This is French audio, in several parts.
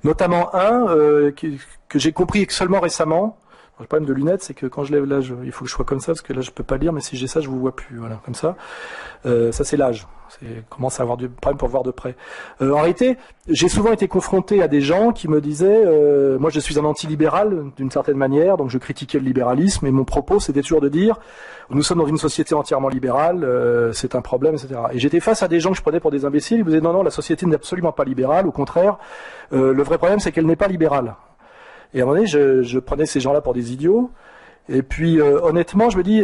Notamment un que j'ai compris seulement récemment. Le problème de lunettes, c'est que quand je lève l'âge, il faut que je sois comme ça, parce que là je peux pas lire, mais si j'ai ça, je vous vois plus. Voilà, comme ça. Ça c'est l'âge. Commence à avoir du problème pour voir de près. En réalité, j'ai souvent été confronté à des gens qui me disaient, moi je suis un anti-libéral d'une certaine manière, donc je critiquais le libéralisme, et mon propos c'était toujours de dire, nous sommes dans une société entièrement libérale, c'est un problème, etc. Et j'étais face à des gens que je prenais pour des imbéciles, ils me disaient non, la société n'est absolument pas libérale, au contraire, le vrai problème c'est qu'elle n'est pas libérale. Et à un moment donné, je prenais ces gens-là pour des idiots. Et puis, honnêtement, je me dis,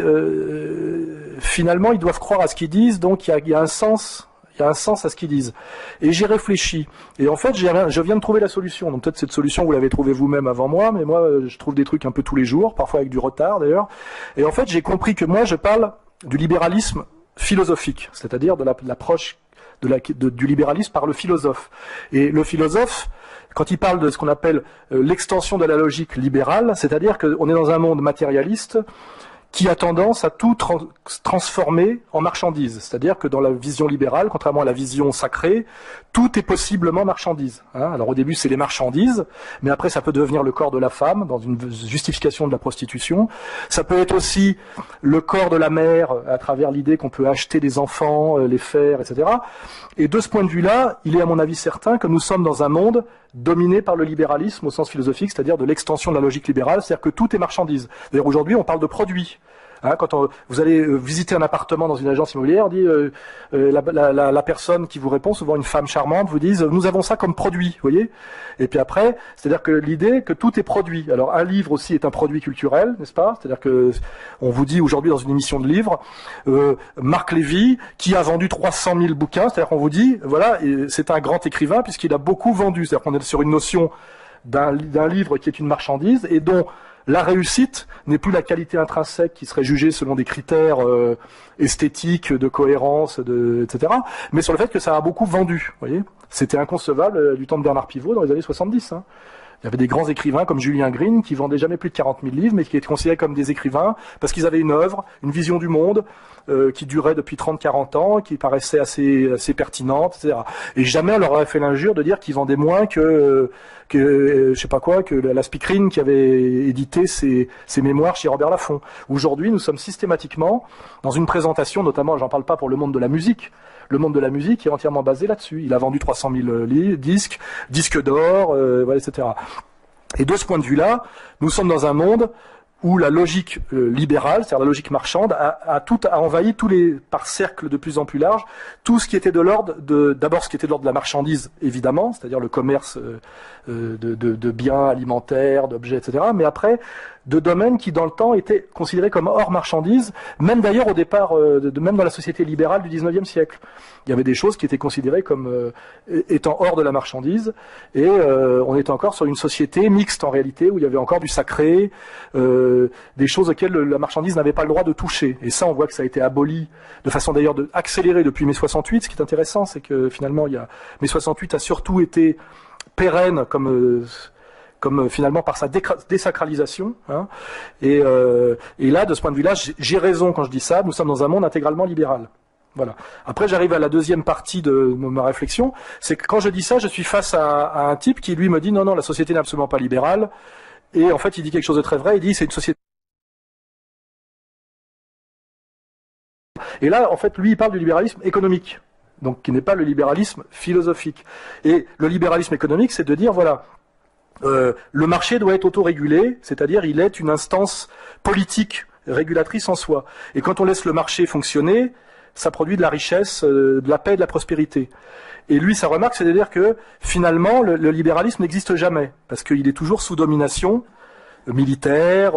finalement, ils doivent croire à ce qu'ils disent, donc il y a un sens. Il y a un sens à ce qu'ils disent. Et j'y réfléchis. Et en fait, je viens de trouver la solution. Donc peut-être cette solution, vous l'avez trouvée vous-même avant moi, mais moi, je trouve des trucs un peu tous les jours, parfois avec du retard d'ailleurs. Et en fait, j'ai compris que moi, je parle du libéralisme philosophique, c'est-à-dire de l'approche du libéralisme par le philosophe. Et le philosophe, quand il parle de ce qu'on appelle l'extension de la logique libérale, c'est-à-dire qu'on est dans un monde matérialiste qui a tendance à tout transformer en marchandise. C'est-à-dire que dans la vision libérale, contrairement à la vision sacrée, tout est possiblement marchandise. Alors au début, c'est les marchandises, mais après, ça peut devenir le corps de la femme, dans une justification de la prostitution. Ça peut être aussi le corps de la mère, à travers l'idée qu'on peut acheter des enfants, les faire, etc. Et de ce point de vue-là, il est à mon avis certain que nous sommes dans un monde dominé par le libéralisme au sens philosophique, c'est-à-dire de l'extension de la logique libérale, c'est-à-dire que tout est marchandise. D'ailleurs, aujourd'hui, on parle de produits. Quand vous allez visiter un appartement dans une agence immobilière, on dit la personne qui vous répond, souvent une femme charmante, vous dit nous avons ça comme produit, vous voyez. Et puis après, c'est-à-dire que l'idée que tout est produit. Alors un livre aussi est un produit culturel, n'est-ce pas? C'est-à-dire que on vous dit aujourd'hui dans une émission de livres, Marc Lévy qui a vendu 300 000 bouquins, c'est-à-dire qu'on vous dit voilà, c'est un grand écrivain puisqu'il a beaucoup vendu. C'est-à-dire qu'on est sur une notion d'un livre qui est une marchandise et dont la réussite n'est plus la qualité intrinsèque qui serait jugée selon des critères esthétiques, de cohérence, etc. Mais sur le fait que ça a beaucoup vendu. Vous voyez, c'était inconcevable du temps de Bernard Pivot dans les années 70. Il y avait des grands écrivains comme Julien Green qui vendaient jamais plus de 40 000 livres, mais qui étaient considérés comme des écrivains parce qu'ils avaient une œuvre, une vision du monde qui durait depuis 30-40 ans, qui paraissait assez pertinente, etc. Et jamais on leur aurait fait l'injure de dire qu'ils vendaient moins que je sais pas quoi, que la Speakerine qui avait édité ses mémoires chez Robert Laffont. Aujourd'hui, nous sommes systématiquement dans une présentation, notamment, j'en parle pas pour le monde de la musique. Le monde de la musique est entièrement basé là-dessus. Il a vendu 300 000 disques d'or, voilà, etc. Et de ce point de vue-là, nous sommes dans un monde où la logique libérale, c'est-à-dire la logique marchande, a envahi par cercles de plus en plus larges, tout ce qui était de l'ordre d'abord ce qui était de l'ordre de la marchandise, évidemment, c'est-à-dire le commerce de biens alimentaires, d'objets, etc. Mais après, de domaines qui, dans le temps, étaient considérés comme hors marchandise, même d'ailleurs au départ, même dans la société libérale du 19e siècle. Il y avait des choses qui étaient considérées comme étant hors de la marchandise, et on était encore sur une société mixte en réalité, où il y avait encore du sacré, des choses auxquelles la marchandise n'avait pas le droit de toucher. Et ça, on voit que ça a été aboli de façon d'ailleurs accélérée depuis mai 68. Ce qui est intéressant, c'est que finalement, mai 68 a surtout été pérenne comme finalement par sa désacralisation. Et là, de ce point de vue-là, j'ai raison quand je dis ça, nous sommes dans un monde intégralement libéral. Voilà. Après, j'arrive à la deuxième partie de ma réflexion, c'est que quand je dis ça, je suis face à un type qui, lui, me dit non, la société n'est absolument pas libérale. Et en fait, il dit quelque chose de très vrai, il dit c'est une société. Et là, en fait, lui, il parle du libéralisme économique, donc qui n'est pas le libéralisme philosophique. Et le libéralisme économique, c'est de dire, voilà, le marché doit être autorégulé, c'est-à-dire il est une instance politique régulatrice en soi. Et quand on laisse le marché fonctionner, ça produit de la richesse, de la paix, de la prospérité. Et lui, sa remarque, c'est de dire que finalement, le libéralisme n'existe jamais, parce qu'il est toujours sous domination militaire,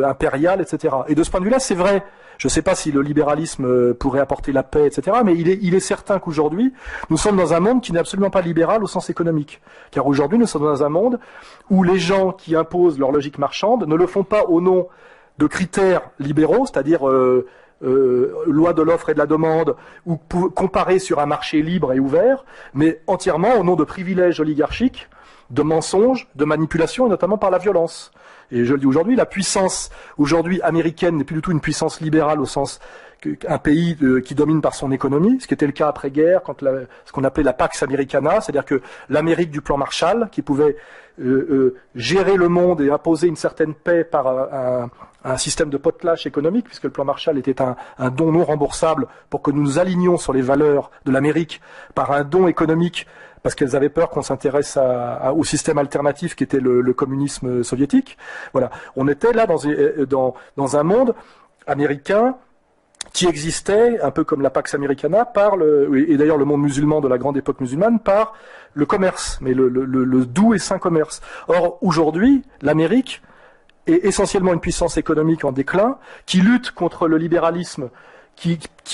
impériale, etc. Et de ce point de vue-là, c'est vrai. Je ne sais pas si le libéralisme pourrait apporter la paix, etc. Mais il est certain qu'aujourd'hui, nous sommes dans un monde qui n'est absolument pas libéral au sens économique. Car aujourd'hui, nous sommes dans un monde où les gens qui imposent leur logique marchande ne le font pas au nom de critères libéraux, c'est-à-dire loi de l'offre et de la demande, ou comparé sur un marché libre et ouvert, mais entièrement au nom de privilèges oligarchiques, de mensonges, de manipulations, et notamment par la violence. Et je le dis aujourd'hui, la puissance aujourd'hui américaine n'est plus du tout une puissance libérale au sens un pays qui domine par son économie, ce qui était le cas après-guerre, quand ce qu'on appelait la Pax Americana, c'est-à-dire que l'Amérique du plan Marshall, qui pouvait gérer le monde et imposer une certaine paix par un système de potelage économique, puisque le plan Marshall était un don non remboursable pour que nous nous alignions sur les valeurs de l'Amérique par un don économique, parce qu'elles avaient peur qu'on s'intéresse au système alternatif qui était le communisme soviétique. Voilà, on était là dans un monde américain qui existait, un peu comme la Pax Americana, et d'ailleurs le monde musulman de la grande époque musulmane, par le commerce, mais le doux et sain commerce. Or, aujourd'hui, l'Amérique est essentiellement une puissance économique en déclin, qui lutte contre le libéralisme,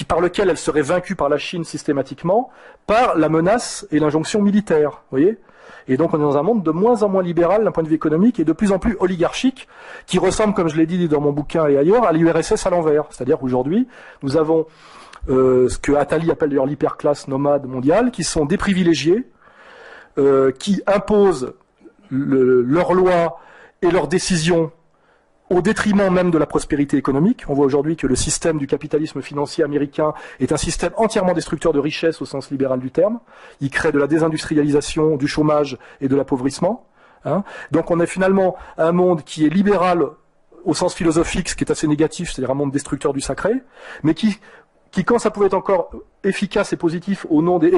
par lequel elle serait vaincue par la Chine systématiquement, par la menace et l'injonction militaire. Vous voyez ? Et donc on est dans un monde de moins en moins libéral d'un point de vue économique et de plus en plus oligarchique, qui ressemble, comme je l'ai dit dans mon bouquin et ailleurs, à l'URSS à l'envers. C'est-à-dire qu'aujourd'hui, nous avons ce que Attali appelle d'ailleurs l'hyperclasse nomade mondiale, qui sont des privilégiés, qui imposent leurs lois et leurs décisions au détriment même de la prospérité économique. On voit aujourd'hui que le système du capitalisme financier américain est un système entièrement destructeur de richesse au sens libéral du terme. Il crée de la désindustrialisation, du chômage et de l'appauvrissement. Donc on est finalement un monde qui est libéral au sens philosophique, ce qui est assez négatif, c'est-à-dire un monde destructeur du sacré, mais qui quand ça pouvait être encore efficace et positif au nom du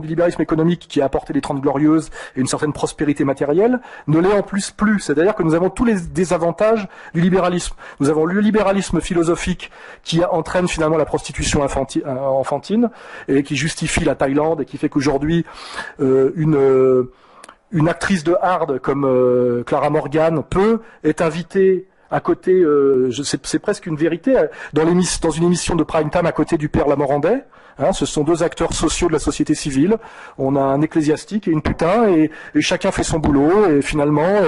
libéralisme économique qui a apporté les 30 glorieuses et une certaine prospérité matérielle, ne l'est en plus. C'est-à-dire que nous avons tous les désavantages du libéralisme. Nous avons le libéralisme philosophique qui entraîne finalement la prostitution enfantine et qui justifie la Thaïlande et qui fait qu'aujourd'hui une actrice de hard comme Clara Morgan est invitée à côté, c'est presque une vérité, dans une émission de prime time à côté du père Lamorandais. Ce sont deux acteurs sociaux de la société civile. On a un ecclésiastique et une putain, et chacun fait son boulot. Et finalement,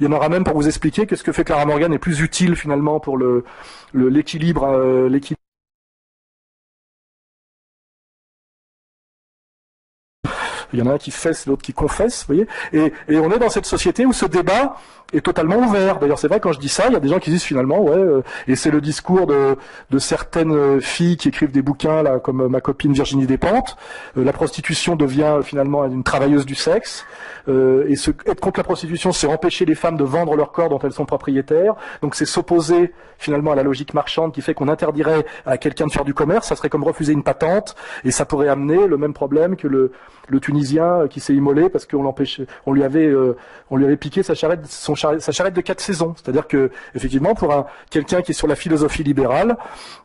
il y en aura même pour vous expliquer que ce que fait Clara Morgan est plus utile finalement pour l'équilibre. Il y en a un qui fesse, l'autre qui confesse, vous voyez. Et on est dans cette société où ce débat est totalement ouvert. D'ailleurs, c'est vrai, quand je dis ça, il y a des gens qui disent finalement, et c'est le discours de certaines filles qui écrivent des bouquins, là, comme ma copine Virginie Despentes, la prostitution devient finalement une travailleuse du sexe, et être contre la prostitution, c'est empêcher les femmes de vendre leur corps dont elles sont propriétaires, donc c'est s'opposer finalement à la logique marchande qui fait qu'on interdirait à quelqu'un de faire du commerce, ça serait comme refuser une patente, et ça pourrait amener le même problème que le Tunisien qui s'est immolé parce qu'on l'empêchait, on lui avait piqué sa charrette de 4 saisons. C'est-à-dire que effectivement, pour quelqu'un qui est sur la philosophie libérale,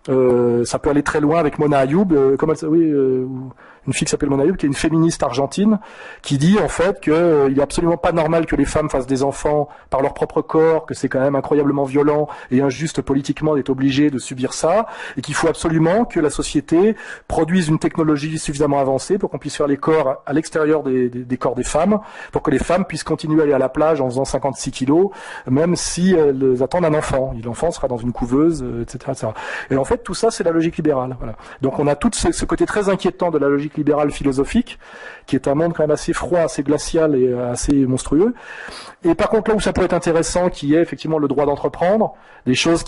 ça peut aller très loin avec Mona Ayoub, une fille qui s'appelle Mona Ayoub, qui est une féministe argentine, qui dit en fait que il est absolument pas normal que les femmes fassent des enfants par leur propre corps, que c'est quand même incroyablement violent et injuste politiquement d'être obligé de subir ça, et qu'il faut absolument que la société produise une technologie suffisamment avancée pour qu'on puisse faire les corps à l'extérieur des corps des femmes, pour que les femmes puissent continuer à aller à la plage en faisant 56 kilos, même si elles attendent un enfant. L'enfant sera dans une couveuse, etc., etc. Et en fait, tout ça, c'est la logique libérale. Voilà. Donc on a tout ce côté très inquiétant de la logique libérale philosophique, qui est un monde quand même assez froid, assez glacial et assez monstrueux. Et par contre, là où ça peut être intéressant, qui est effectivement le droit d'entreprendre, des choses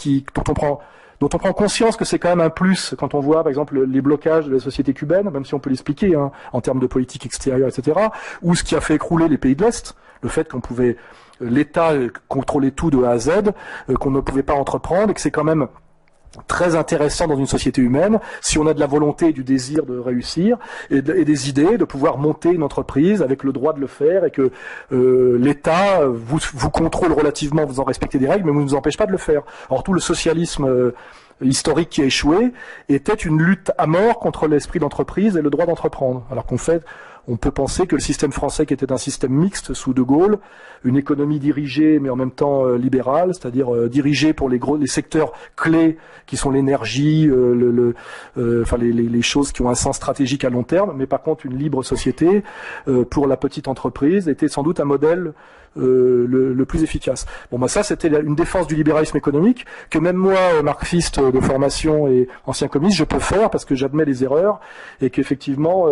dont on prend conscience que c'est quand même un plus quand on voit, par exemple, les blocages de la société cubaine, même si on peut l'expliquer en termes de politique extérieure, etc., ou ce qui a fait écrouler les pays de l'Est, le fait qu'on pouvait l'État contrôler tout de A à Z, qu'on ne pouvait pas entreprendre, et que c'est quand même très intéressant dans une société humaine, si on a de la volonté et du désir de réussir, et des idées, de pouvoir monter une entreprise avec le droit de le faire, et que l'État vous contrôle relativement, vous en respectez des règles, mais vous ne vous empêche pas de le faire. Or, tout le socialisme historique qui a échoué était une lutte à mort contre l'esprit d'entreprise et le droit d'entreprendre. Alors qu'en fait, on peut penser que le système français, qui était un système mixte sous De Gaulle, une économie dirigée mais en même temps libérale, c'est-à-dire dirigée pour les secteurs clés qui sont l'énergie, les choses qui ont un sens stratégique à long terme, mais par contre une libre société pour la petite entreprise, était sans doute un modèle le plus efficace. Bon, ça c'était une défense du libéralisme économique que même moi, marxiste de formation et ancien communiste, je peux faire parce que j'admets les erreurs et qu'effectivement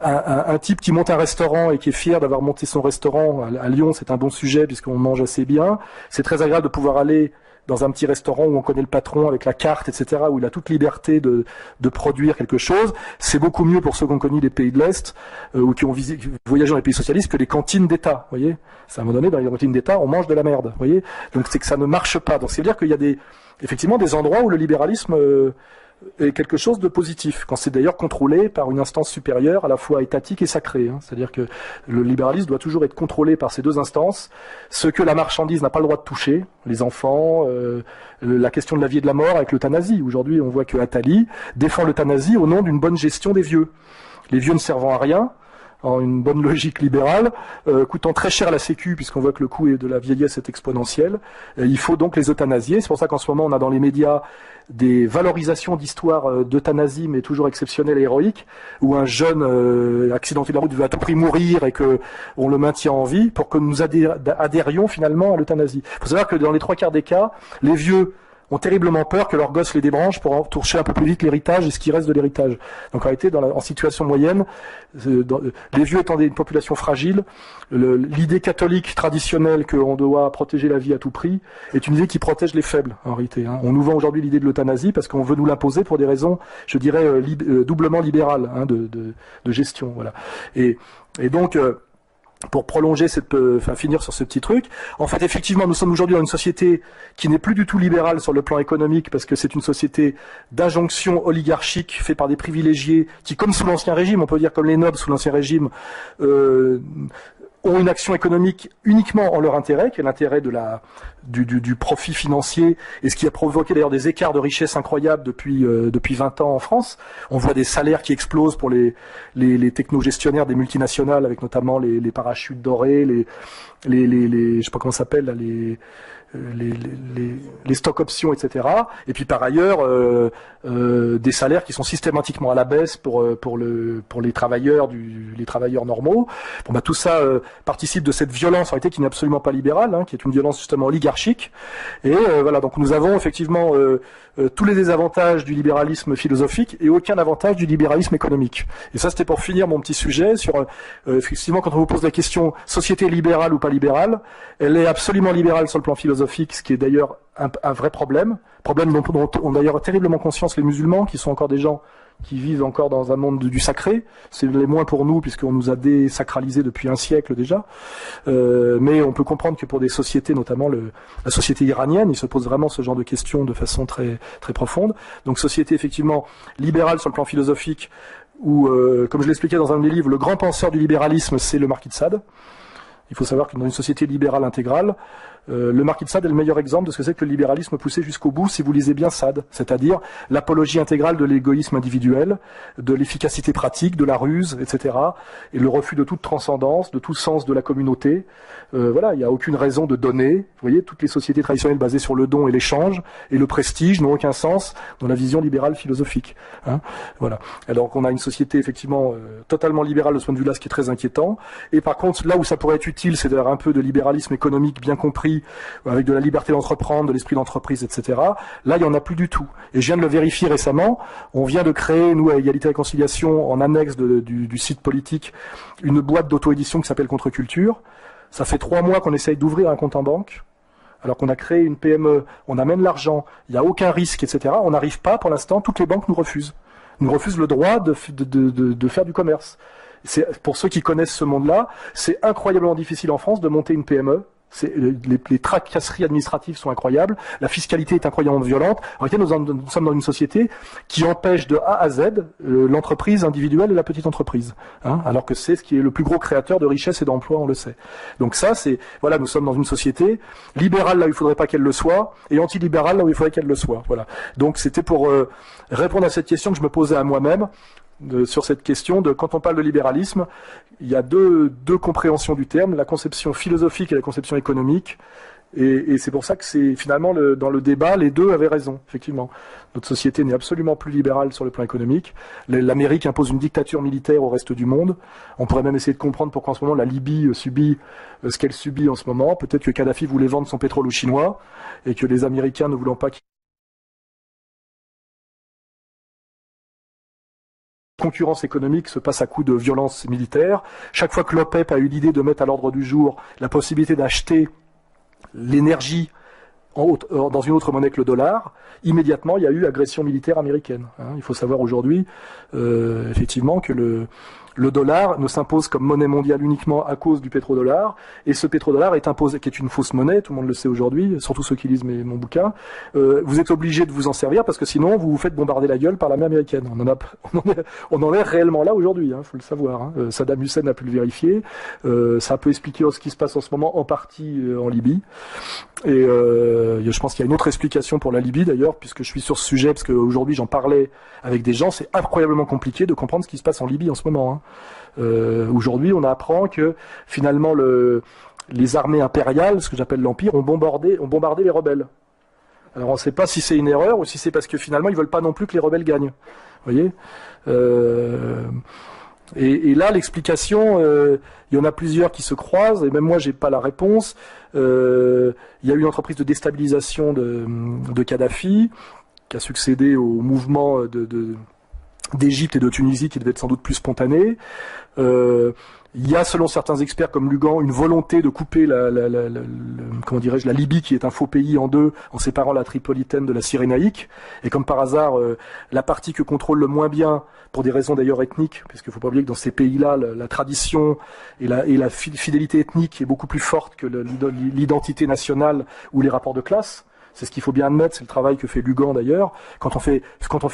un type qui monte un restaurant et qui est fier d'avoir monté son restaurant à Lyon, c'est un bon sujet puisqu'on mange assez bien. C'est très agréable de pouvoir aller dans un petit restaurant où on connaît le patron avec la carte, etc., où il a toute liberté de produire quelque chose. C'est beaucoup mieux pour ceux qui ont connu les pays de l'Est ou qui ont voyagé dans les pays socialistes que les cantines d'État. Vous voyez, c'est à un moment donné dans les cantines d'État, on mange de la merde. Vous voyez, donc c'est que ça ne marche pas. Donc c'est dire qu'il y a effectivement des endroits où le libéralisme est quelque chose de positif, quand c'est d'ailleurs contrôlé par une instance supérieure à la fois étatique et sacrée. C'est-à-dire que le libéralisme doit toujours être contrôlé par ces deux instances, ce que la marchandise n'a pas le droit de toucher, les enfants, la question de la vie et de la mort avec l'euthanasie. Aujourd'hui, on voit que Attali défend l'euthanasie au nom d'une bonne gestion des vieux. Les vieux ne servant à rien, en une bonne logique libérale, coûtant très cher à la Sécu, puisqu'on voit que le coût de la vieillesse est exponentiel. Il faut donc les euthanasier. C'est pour ça qu'en ce moment, on a dans les médias des valorisations d'histoires d'euthanasie, mais toujours exceptionnelles et héroïques, où un jeune accidenté de la route veut à tout prix mourir et que on le maintient en vie pour que nous adhérions finalement à l'euthanasie. Il faut savoir que dans les 3/4 des cas, les vieux ont terriblement peur que leurs gosses les débranchent pour en toucher un peu plus vite l'héritage et ce qui reste de l'héritage. Donc en réalité, en situation moyenne, les vieux étant une population fragile, l'idée catholique traditionnelle qu'on doit protéger la vie à tout prix est une idée qui protège les faibles, en réalité. On nous vend aujourd'hui l'idée de l'euthanasie parce qu'on veut nous l'imposer pour des raisons, je dirais, doublement libérales de gestion. Voilà. Et donc... pour prolonger finir sur ce petit truc. En fait, effectivement, nous sommes aujourd'hui dans une société qui n'est plus du tout libérale sur le plan économique parce que c'est une société d'injonction oligarchique faite par des privilégiés qui, comme sous l'Ancien Régime, on peut dire comme les nobles sous l'Ancien Régime, ont une action économique uniquement en leur intérêt, qui est l'intérêt du profit financier, et ce qui a provoqué d'ailleurs des écarts de richesse incroyables depuis 20 ans en France. On voit des salaires qui explosent pour les technogestionnaires des multinationales, avec notamment les parachutes dorés, je sais pas comment ça s'appelle, là, les stock options, etc. Et puis par ailleurs, des salaires qui sont systématiquement à la baisse pour les travailleurs les travailleurs normaux. Bon, tout ça participe de cette violence en réalité qui n'est absolument pas libérale, qui est une violence justement oligarchique. Et voilà, donc nous avons effectivement tous les désavantages du libéralisme philosophique et aucun avantage du libéralisme économique. Et ça, c'était pour finir mon petit sujet sur effectivement quand on vous pose la question société libérale ou pas libérale, elle est absolument libérale sur le plan philosophique, ce qui est d'ailleurs un vrai problème dont ont d'ailleurs terriblement conscience les musulmans, qui sont encore des gens qui vivent encore dans un monde du sacré. C'est les moins pour nous, puisqu'on nous a désacralisés depuis un siècle déjà. Mais on peut comprendre que pour des sociétés, notamment la société iranienne, il se pose vraiment ce genre de questions de façon très, très profonde. Donc société effectivement libérale sur le plan philosophique, où, comme je l'expliquais dans un de mes livres, le grand penseur du libéralisme, c'est le marquis de Sade. Il faut savoir que dans une société libérale intégrale, le marquis de Sade est le meilleur exemple de ce que c'est que le libéralisme poussé jusqu'au bout, si vous lisez bien Sade, c'est-à-dire l'apologie intégrale de l'égoïsme individuel, de l'efficacité pratique, de la ruse, etc., et le refus de toute transcendance, de tout sens de la communauté. Voilà, il n'y a aucune raison de donner. Vous voyez, toutes les sociétés traditionnelles basées sur le don et l'échange et le prestige n'ont aucun sens dans la vision libérale philosophique. Voilà. Alors qu'on a une société effectivement totalement libérale de ce point de vue-là, ce qui est très inquiétant. Et par contre, là où ça pourrait être utile, c'est d'avoir un peu de libéralisme économique bien compris, avec de la liberté d'entreprendre, de l'esprit d'entreprise, etc. Là, il n'y en a plus du tout. Et je viens de le vérifier récemment. On vient de créer, nous, à Égalité et Réconciliation, en annexe du site politique, une boîte d'auto-édition qui s'appelle Contre-Culture. Ça fait 3 mois qu'on essaye d'ouvrir un compte en banque, alors qu'on a créé une PME, on amène l'argent, il n'y a aucun risque, etc. On n'arrive pas, pour l'instant, toutes les banques nous refusent. Nous refusent le droit de faire du commerce. Pour ceux qui connaissent ce monde-là, c'est incroyablement difficile en France de monter une PME. Les tracasseries administratives sont incroyables, la fiscalité est incroyablement violente. En réalité, nous sommes dans une société qui empêche de A à Z l'entreprise individuelle et la petite entreprise, alors que c'est ce qui est le plus gros créateur de richesse et d'emploi, on le sait. Donc ça, voilà, nous sommes dans une société libérale là où il faudrait pas qu'elle le soit, et antilibérale là où il faudrait qu'elle le soit. Voilà. Donc c'était pour répondre à cette question que je me posais à moi-même. Sur cette question de quand on parle de libéralisme, il y a deux compréhensions du terme, la conception philosophique et la conception économique, et c'est pour ça que c'est finalement dans le débat, les deux avaient raison, effectivement. Notre société n'est absolument plus libérale sur le plan économique. L'Amérique impose une dictature militaire au reste du monde. On pourrait même essayer de comprendre pourquoi en ce moment la Libye subit ce qu'elle subit en ce moment. Peut-être que Kadhafi voulait vendre son pétrole aux Chinois et que les Américains ne voulant pas concurrence économique se passe à coup de violence militaire. Chaque fois que l'OPEP a eu l'idée de mettre à l'ordre du jour la possibilité d'acheter l'énergie dans une autre monnaie que le dollar, immédiatement, il y a eu agression militaire américaine. Il faut savoir aujourd'hui, effectivement, que le dollar ne s'impose comme monnaie mondiale uniquement à cause du pétrodollar, et ce pétrodollar est imposé, qui est une fausse monnaie, tout le monde le sait aujourd'hui, surtout ceux qui lisent mon bouquin. Vous êtes obligé de vous en servir parce que sinon vous vous faites bombarder la gueule par l'armée américaine. On en est réellement là aujourd'hui, faut le savoir. Saddam Hussein a pu le vérifier. Ça peut expliquer ce qui se passe en ce moment en partie en Libye. Et je pense qu'il y a une autre explication pour la Libye d'ailleurs, puisque je suis sur ce sujet, parce qu'aujourd'hui j'en parlais avec des gens, c'est incroyablement compliqué de comprendre ce qui se passe en Libye en ce moment. Aujourd'hui on apprend que finalement les armées impériales, ce que j'appelle l'Empire, ont bombardé les rebelles. Alors on ne sait pas si c'est une erreur ou si c'est parce que finalement ils veulent pas non plus que les rebelles gagnent. Vous voyez et là, l'explication, il y en a plusieurs qui se croisent, et même moi, j'ai pas la réponse. Il y a eu une entreprise de déstabilisation de Kadhafi, qui a succédé au mouvement d'Égypte et de Tunisie, qui devait être sans doute plus spontané. Il y a, selon certains experts comme Lugan, une volonté de couper comment dirais-je, la Libye, qui est un faux pays, en deux, en séparant la Tripolitaine de la Cyrénaïque. Et comme par hasard, la partie que contrôle le moins bien, pour des raisons d'ailleurs ethniques, parce qu'il faut pas oublier que dans ces pays-là, la tradition et la fidélité ethnique est beaucoup plus forte que l'identité nationale ou les rapports de classe. C'est ce qu'il faut bien admettre, c'est le travail que fait Lugan d'ailleurs. Quand on fait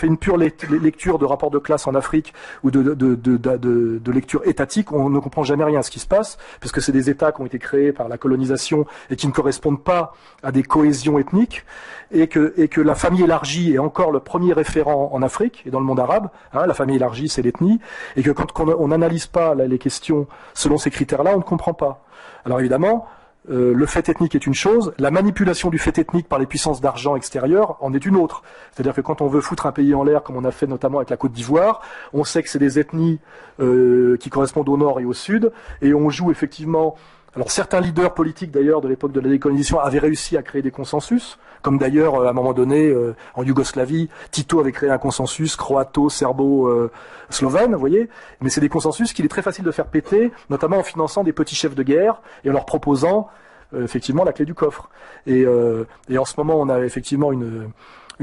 une pure lecture de rapports de classe en Afrique ou de lecture étatique, on ne comprend jamais rien à ce qui se passe, parce que c'est des États qui ont été créés par la colonisation et qui ne correspondent pas à des cohésions ethniques, et que la famille élargie est encore le premier référent en Afrique et dans le monde arabe. La famille élargie, c'est l'ethnie, et que quand on n'analyse pas les questions selon ces critères-là, on ne comprend pas. Alors évidemment, le fait ethnique est une chose, la manipulation du fait ethnique par les puissances d'argent extérieures en est une autre. C'est-à-dire que quand on veut foutre un pays en l'air, comme on a fait notamment avec la Côte d'Ivoire, on sait que c'est des ethnies qui correspondent au nord et au sud, et on joue effectivement... Alors certains leaders politiques d'ailleurs de l'époque de la décolonisation avaient réussi à créer des consensus, comme d'ailleurs à un moment donné en Yougoslavie, Tito avait créé un consensus croato-serbo-slovène, vous voyez. Mais c'est des consensus qu'il est très facile de faire péter, notamment en finançant des petits chefs de guerre et en leur proposant effectivement la clé du coffre. Et en ce moment on a effectivement une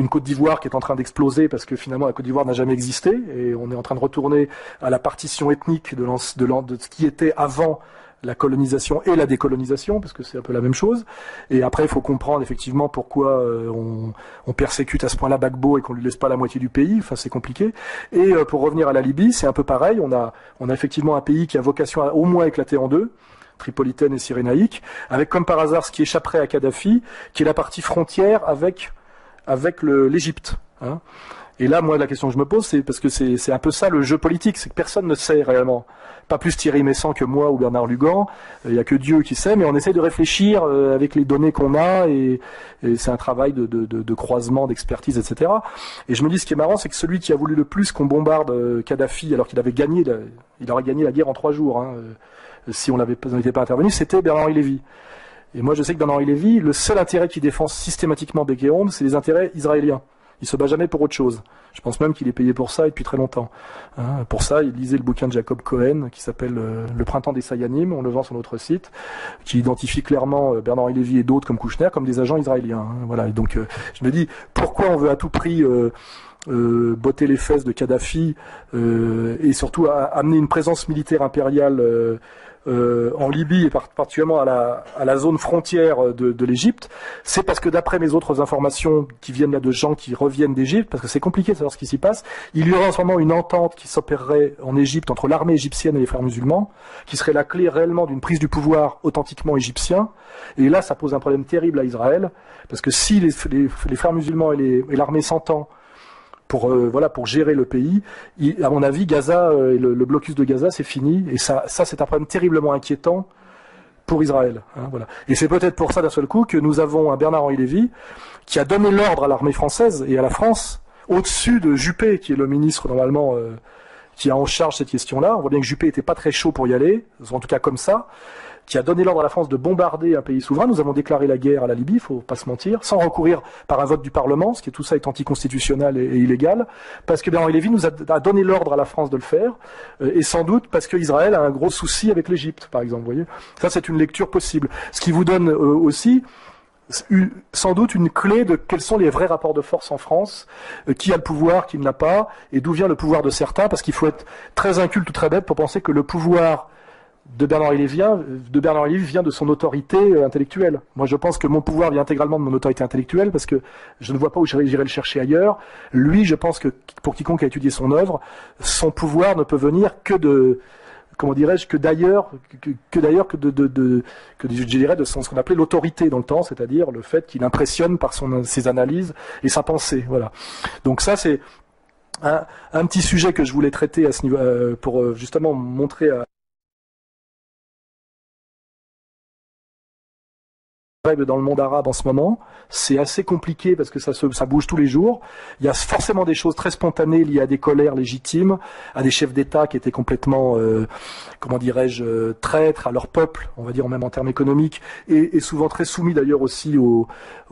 Côte d'Ivoire qui est en train d'exploser parce que finalement la Côte d'Ivoire n'a jamais existé et on est en train de retourner à la partition ethnique de ce qui était avant la colonisation et la décolonisation, parce que c'est un peu la même chose. Et après, il faut comprendre effectivement pourquoi on persécute à ce point-là Gbagbo et qu'on lui laisse pas la moitié du pays. Enfin, c'est compliqué. Et pour revenir à la Libye, c'est un peu pareil. On a effectivement un pays qui a vocation à au moins éclater en deux, Tripolitaine et Cyrénaïque, avec comme par hasard ce qui échapperait à Kadhafi, qui est la partie frontière avec l'Égypte. Et là, moi, la question que je me pose, c'est parce que c'est un peu ça le jeu politique, c'est que personne ne sait réellement. Pas plus Thierry Messant que moi ou Bernard Lugan, il y a que Dieu qui sait, mais on essaie de réfléchir avec les données qu'on a, et c'est un travail de croisement, d'expertise, etc. Et je me dis, ce qui est marrant, c'est que celui qui a voulu le plus qu'on bombarde Kadhafi, alors qu'il avait gagné, il aurait gagné la guerre en 3 jours, si on n'était pas intervenu, c'était Bernard-Henri Lévy. Et moi, je sais que Bernard-Henri Lévy, le seul intérêt qu'il défend systématiquement bec et ongle, c'est les intérêts israéliens. Il se bat jamais pour autre chose. Je pense même qu'il est payé pour ça et depuis très longtemps. Pour ça, il lisait le bouquin de Jacob Cohen qui s'appelle Le printemps des Sayanim, on le vend sur notre site, qui identifie clairement Bernard-Henri Lévy et d'autres comme Kouchner comme des agents israéliens. Voilà. Et donc, je me dis, pourquoi on veut à tout prix botter les fesses de Kadhafi et surtout amener une présence militaire impériale en Libye et particulièrement à la zone frontière de l'Égypte, c'est parce que d'après mes autres informations qui viennent là de gens qui reviennent d'Égypte, parce que c'est compliqué de savoir ce qui s'y passe, il y aurait en ce moment une entente qui s'opérerait en Égypte entre l'armée égyptienne et les frères musulmans, qui serait la clé réellement d'une prise du pouvoir authentiquement égyptien. Et là, ça pose un problème terrible à Israël, parce que si les frères musulmans et l'armée s'entendent pour gérer le pays, à mon avis, Gaza, le blocus de Gaza, c'est fini, et ça c'est un problème terriblement inquiétant pour Israël. Voilà. Et c'est peut-être pour ça d'un seul coup que nous avons un Bernard-Henri Lévy qui a donné l'ordre à l'armée française et à la France, au-dessus de Juppé, qui est le ministre normalement qui a en charge cette question-là. On voit bien que Juppé était pas très chaud pour y aller, en tout cas comme ça, qui a donné l'ordre à la France de bombarder un pays souverain. Nous avons déclaré la guerre à la Libye, il faut pas se mentir, sans recourir par un vote du Parlement, ce qui est tout ça est anticonstitutionnel et illégal, parce que Bernard-Henri Lévy nous a donné l'ordre à la France de le faire, et sans doute parce qu'Israël a un gros souci avec l'Égypte, par exemple. Vous voyez, ça c'est une lecture possible. Ce qui vous donne aussi sans doute une clé de quels sont les vrais rapports de force en France, qui a le pouvoir, qui ne l'a pas, et d'où vient le pouvoir de certains, parce qu'il faut être très inculte ou très bête pour penser que le pouvoir de Bernard-Henri Lévy vient de son autorité intellectuelle. Moi, je pense que mon pouvoir vient intégralement de mon autorité intellectuelle, parce que je ne vois pas où j'irai le chercher ailleurs. Lui, je pense que pour quiconque a étudié son œuvre, son pouvoir ne peut venir que de, comment dirais-je, que d'ailleurs, je dirais de ce qu'on appelait l'autorité dans le temps, c'est-à-dire le fait qu'il impressionne par ses analyses et sa pensée. Voilà. Donc ça, c'est un petit sujet que je voulais traiter à ce niveau, pour justement montrer dans le monde arabe en ce moment. C'est assez compliqué parce que ça bouge tous les jours. Il y a forcément des choses très spontanées liées à des colères légitimes, à des chefs d'État qui étaient complètement, comment dirais-je, traîtres à leur peuple, on va dire même en termes économiques, et souvent très soumis d'ailleurs aussi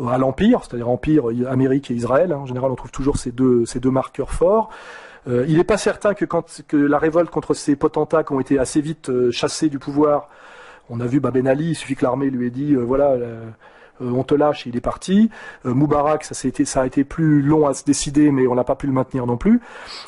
à l'Empire, c'est-à-dire Empire, Amérique et Israël. En général, on trouve toujours ces deux marqueurs forts. Il n'est pas certain que la révolte contre ces potentats qui ont été assez vite chassés du pouvoir. On a vu Ben Ali, il suffit que l'armée lui ait dit voilà, on te lâche, et il est parti. Moubarak, ça a été plus long à se décider, mais on n'a pas pu le maintenir non plus.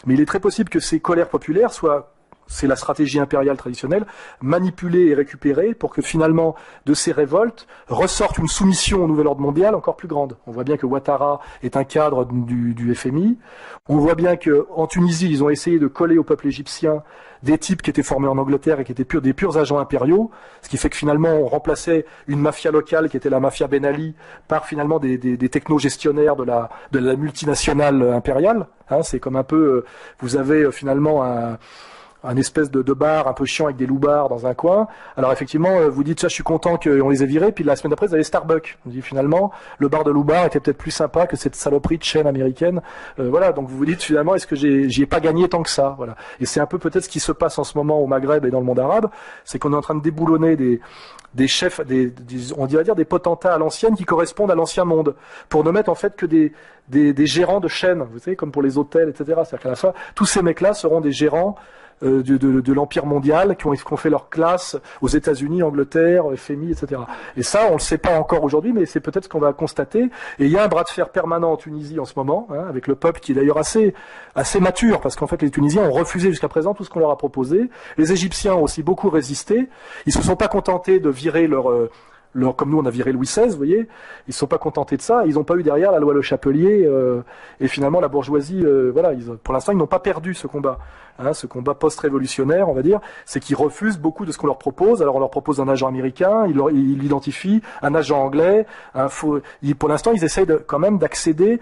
Mais il est très possible que ces colères populaires soient, c'est la stratégie impériale traditionnelle, manipulée et récupérée pour que finalement de ces révoltes ressorte une soumission au nouvel ordre mondial encore plus grande. On voit bien que Ouattara est un cadre du FMI. On voit bien qu'en Tunisie, ils ont essayé de coller au peuple égyptien des types qui étaient formés en Angleterre et qui étaient des purs agents impériaux, ce qui fait que finalement on remplaçait une mafia locale qui était la mafia Ben Ali par finalement des techno-gestionnaires de la multinationale impériale. Hein, c'est comme un peu, vous avez finalement un espèce de bar un peu chiant avec des loupards dans un coin. Alors effectivement, vous dites ça, je suis content qu'on les ait virés, puis la semaine d'après, vous avez Starbucks. Vous dites finalement, le bar de loupards était peut-être plus sympa que cette saloperie de chaîne américaine. Voilà, donc vous vous dites finalement, est-ce que j'y ai pas gagné tant que ça? Voilà. Et c'est un peu peut-être ce qui se passe en ce moment au Maghreb et dans le monde arabe, c'est qu'on est en train de déboulonner des chefs, on dirait dire des potentats à l'ancienne qui correspondent à l'ancien monde, pour ne mettre en fait que des gérants de chaînes, vous savez, comme pour les hôtels, etc. C'est-à-dire qu'à la fin, tous ces mecs-là seront des gérants de l'Empire mondial, qui ont fait leur classe aux États-Unis, Angleterre, FMI, etc. Et ça, on le sait pas encore aujourd'hui, mais c'est peut-être ce qu'on va constater. Et il y a un bras de fer permanent en Tunisie en ce moment, hein, avec le peuple qui est d'ailleurs assez mature, parce qu'en fait les Tunisiens ont refusé jusqu'à présent tout ce qu'on leur a proposé. Les Égyptiens ont aussi beaucoup résisté. Ils se sont pas contentés de virer comme nous on a viré Louis XVI, vous voyez, ils se sont pas contentés de ça, ils n'ont pas eu derrière la loi Le Chapelier, et finalement la bourgeoisie, voilà, pour l'instant ils n'ont pas perdu ce combat, hein, ce combat post-révolutionnaire, on va dire, c'est qu'ils refusent beaucoup de ce qu'on leur propose. Alors on leur propose un agent américain, ils l'identifient, un agent anglais, pour l'instant ils essayent quand même d'accéder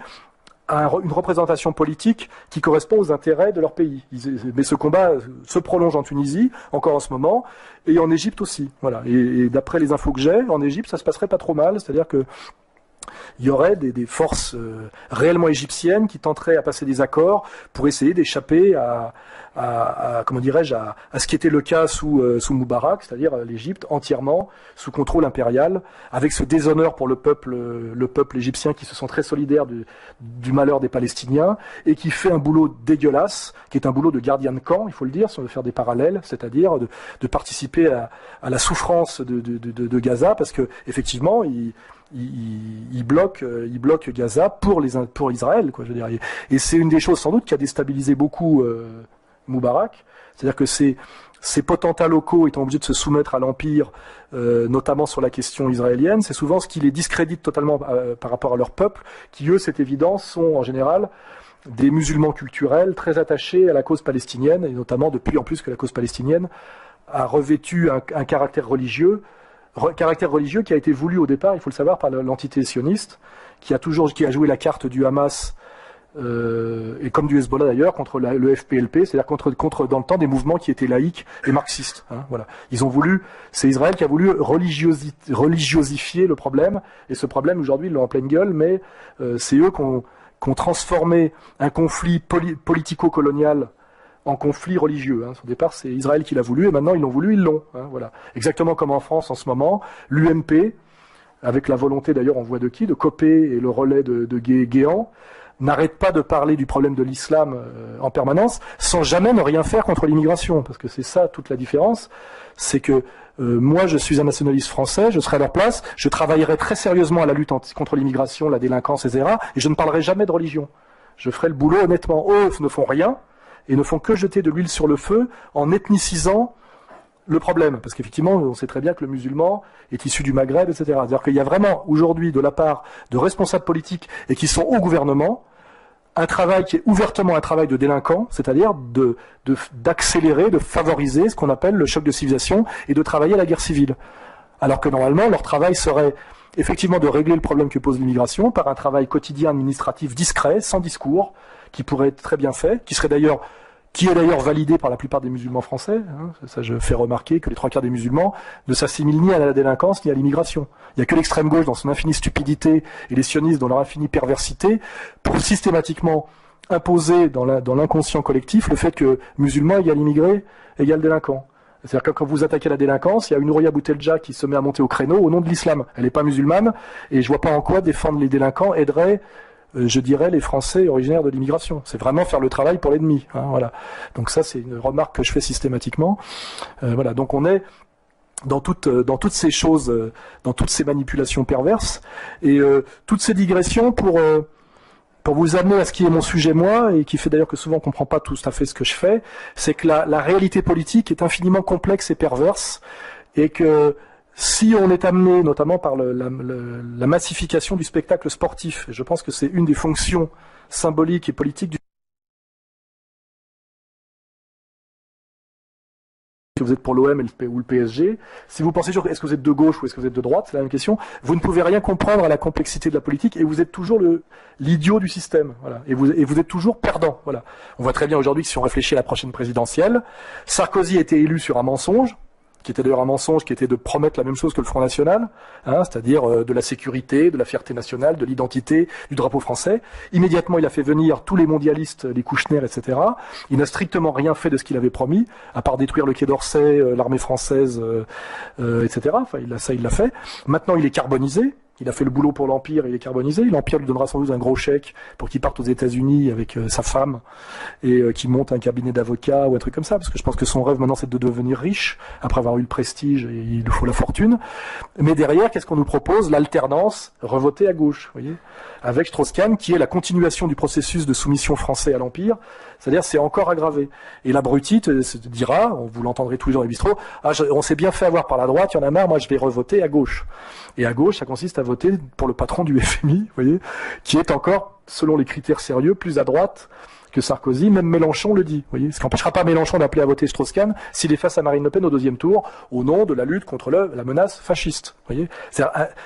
à une représentation politique qui correspond aux intérêts de leur pays. Mais ce combat se prolonge en Tunisie, encore en ce moment, et en Égypte aussi. Voilà. Et d'après les infos que j'ai, en Égypte, ça se passerait pas trop mal, c'est-à-dire que il y aurait des forces réellement égyptiennes qui tenteraient à passer des accords pour essayer d'échapper comment dirais-je, à ce qui était le cas sous Moubarak, c'est-à-dire l'Égypte entièrement sous contrôle impérial, avec ce déshonneur pour le peuple égyptien qui se sent très solidaire du malheur des Palestiniens et qui fait un boulot dégueulasse, qui est un boulot de gardien de camp, il faut le dire, si on veut faire des parallèles, c'est-à-dire de participer à la souffrance de Gaza, parce que effectivement, il bloque Gaza pour Israël, quoi, je veux dire. Et c'est une des choses sans doute qui a déstabilisé beaucoup Moubarak, c'est-à-dire que ces potentats locaux étant obligés de se soumettre à l'Empire, notamment sur la question israélienne, c'est souvent ce qui les discrédite totalement par rapport à leur peuple, qui eux, c'est évident, sont en général des musulmans culturels très attachés à la cause palestinienne, et notamment depuis en plus que la cause palestinienne a revêtu un caractère religieux qui a été voulu au départ, il faut le savoir, par l'entité sioniste, qui a joué la carte du Hamas, et comme du Hezbollah d'ailleurs, contre le FPLP, c'est-à-dire contre dans le temps des mouvements qui étaient laïques et marxistes. Hein, voilà. C'est Israël qui a voulu religiosifier le problème, et ce problème aujourd'hui ils l'ont en pleine gueule, mais c'est eux qui ont transformé un conflit politico-colonial en conflit religieux. Hein. Au départ, c'est Israël qui l'a voulu, et maintenant ils l'ont voulu, ils l'ont. Hein, voilà. Exactement comme en France en ce moment, l'UMP, avec la volonté d'ailleurs, on voit de qui, de Copé et le relais de Guéant, n'arrête pas de parler du problème de l'islam en permanence, sans jamais ne rien faire contre l'immigration. Parce que c'est ça toute la différence, c'est que moi je suis un nationaliste français, je serai à leur place, je travaillerai très sérieusement à la lutte contre l'immigration, la délinquance, etc. Et je ne parlerai jamais de religion. Je ferai le boulot honnêtement. Eux ne font rien et ne font que jeter de l'huile sur le feu en ethnicisant le problème, parce qu'effectivement, on sait très bien que le musulman est issu du Maghreb, etc. C'est-à-dire qu'il y a vraiment, aujourd'hui, de la part de responsables politiques et qui sont au gouvernement, un travail qui est ouvertement un travail de délinquant, c'est-à-dire d'accélérer, de favoriser ce qu'on appelle le choc de civilisation et de travailler à la guerre civile. Alors que normalement, leur travail serait effectivement de régler le problème que pose l'immigration par un travail quotidien administratif discret, sans discours, qui pourrait être très bien fait, qui est d'ailleurs validé par la plupart des musulmans français. Ça, je fais remarquer que les 3/4 des musulmans ne s'assimilent ni à la délinquance ni à l'immigration. Il n'y a que l'extrême gauche dans son infinie stupidité et les sionistes dans leur infinie perversité pour systématiquement imposer dans l'inconscient collectif le fait que musulman égale immigré égale délinquant. C'est-à-dire que quand vous attaquez la délinquance, il y a une Ouria Boutelja qui se met à monter au créneau au nom de l'islam. Elle n'est pas musulmane et je vois pas en quoi défendre les délinquants aiderait je dirais les Français originaires de l'immigration. C'est vraiment faire le travail pour l'ennemi. Voilà. Donc ça, c'est une remarque que je fais systématiquement. Voilà. Donc on est dans toutes ces choses, dans toutes ces manipulations perverses et toutes ces digressions pour vous amener à ce qui est mon sujet moi et qui fait d'ailleurs que souvent on comprend pas tout à fait ce que je fais, c'est que la réalité politique est infiniment complexe et perverse et que si on est amené, notamment par la massification du spectacle sportif, et je pense que c'est une des fonctions symboliques et politiques du... Si vous êtes pour l'OM ou le PSG, si vous pensez toujours est-ce que vous êtes de gauche ou est-ce que vous êtes de droite, c'est la même question, vous ne pouvez rien comprendre à la complexité de la politique et vous êtes toujours l'idiot du système. Voilà. Et vous êtes toujours perdant. Voilà. On voit très bien aujourd'hui que si on réfléchit à la prochaine présidentielle, Sarkozy a été élu sur un mensonge, qui était d'ailleurs un mensonge, qui était de promettre la même chose que le Front National, c'est-à-dire de la sécurité, de la fierté nationale, de l'identité, du drapeau français. Immédiatement, il a fait venir tous les mondialistes, les Kouchner, etc. Il n'a strictement rien fait de ce qu'il avait promis, à part détruire le Quai d'Orsay, l'armée française, etc. Enfin, il l'a fait. Maintenant, il est carbonisé. Il a fait le boulot pour l'Empire, il est carbonisé. L'Empire lui donnera sans doute un gros chèque pour qu'il parte aux États-Unis avec sa femme et qu'il monte un cabinet d'avocats ou un truc comme ça. Parce que je pense que son rêve maintenant, c'est de devenir riche après avoir eu le prestige et il lui faut la fortune. Mais derrière, qu'est-ce qu'on nous propose? L'alternance, revoter à gauche, vous voyez, avec Strauss-Kahn, qui est la continuation du processus de soumission français à l'Empire. C'est-à-dire, c'est encore aggravé. Et l'abruti se dira, vous l'entendrez tous les jours dans les bistrots, on s'est bien fait avoir par la droite, il y en a marre, moi je vais revoter à gauche. Et à gauche, ça consiste à voter pour le patron du FMI, vous voyez, qui est encore, selon les critères sérieux, plus à droite que Sarkozy. Même Mélenchon le dit, vous voyez. Ce qui n'empêchera pas Mélenchon d'appeler à voter Strauss-Kahn s'il est face à Marine Le Pen au deuxième tour, au nom de la lutte contre la menace fasciste, vous voyez.